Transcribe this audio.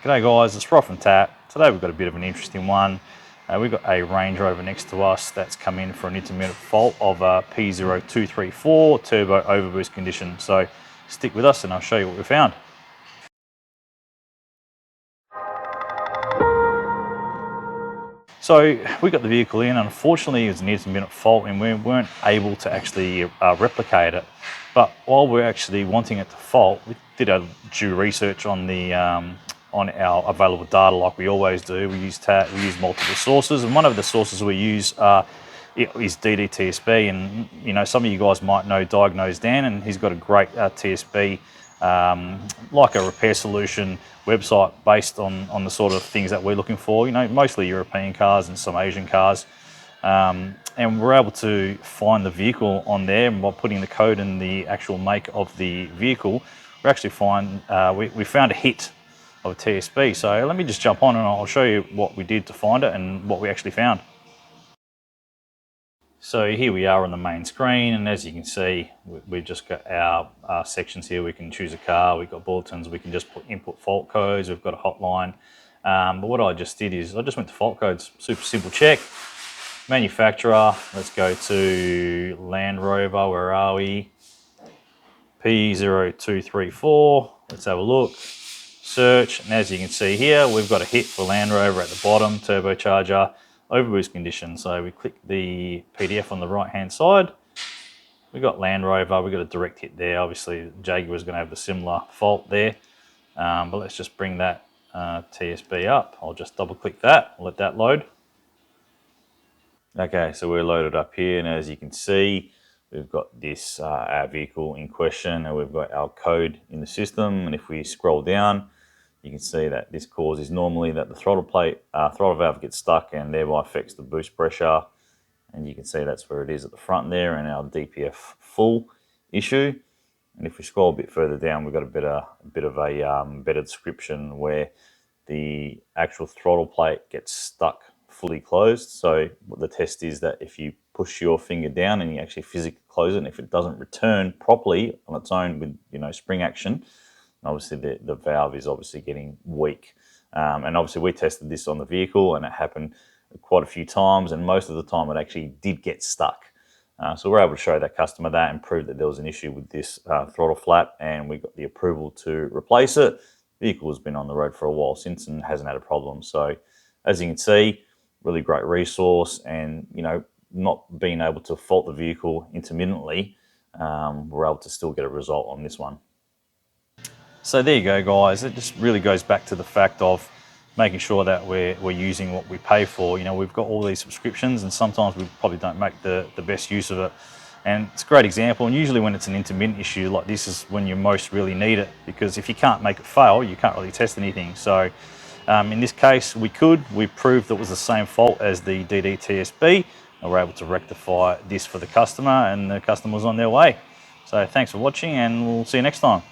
G'day guys, it's Rob from TAP. Today we've got a bit of an interesting one. We've got a Range Rover next to us that's come in for an intermittent fault of a P0234 turbo overboost condition. So stick with us and I'll show you what we found. So we got the vehicle in, and unfortunately it was an intermittent fault and we weren't able to actually replicate it. But while we're actually wanting it to fault, we did a due research on the on our available data like we always do. We use TAP, we use multiple sources, and one of the sources we use is DDTSB. And you know, some of you guys might know Diagnose Dan, and he's got a great TSB like a repair solution website based on the sort of things that we're looking for, you know, mostly European cars and some Asian cars. And we're able to find the vehicle on there, and by putting the code in the actual make of the vehicle, we actually we found a hit of a TSB. So let me just jump on and I'll show you what we did to find it and what we actually found. So here we are on the main screen, and as you can see, we've just got our sections here. We can choose a car, we've got bulletins, we can just input fault codes, we've got a hotline. But what I just did is I just went to fault codes, super simple check. Manufacturer, let's go to Land Rover, where are we? P0234, let's have a look. Search, and as you can see here, we've got a hit for Land Rover at the bottom, turbocharger, overboost condition. So we click the PDF on the right hand side. We got Land Rover, we got a direct hit there. Obviously Jaguar is going to have a similar fault there, but let's just bring that TSB up. I'll just double click that, let that load. Okay, so we're loaded up here, and as you can see, we've got this our vehicle in question, and we've got our code in the system. And if we scroll down, you can see that this causes normally that the throttle valve gets stuck and thereby affects the boost pressure. And you can see that's where it is at the front there, and our DPF full issue. And if we scroll a bit further down, we've got a bit of a better description where the actual throttle plate gets stuck fully closed. So what the test is that if you push your finger down and you actually physically close it, and if it doesn't return properly on its own with, you know, spring action, obviously the valve is obviously getting weak. And obviously we tested this on the vehicle, and it happened quite a few times, and most of the time it actually did get stuck. So we're able to show that customer that and prove that there was an issue with this throttle flap, and we got the approval to replace it. The vehicle has been on the road for a while since and hasn't had a problem. So as you can see, really great resource, and you know, not being able to fault the vehicle intermittently, we're able to still get a result on this one. So there you go, guys. It just really goes back to the fact of making sure that we're using what we pay for. You know, we've got all these subscriptions, and sometimes we probably don't make the best use of it. And it's a great example, and usually when it's an intermittent issue like this is when you most really need it, because if you can't make it fail, you can't really test anything. So in this case, we proved that it was the same fault as the DDTSB, and we're able to rectify this for the customer, and the customer was on their way. So thanks for watching, and we'll see you next time.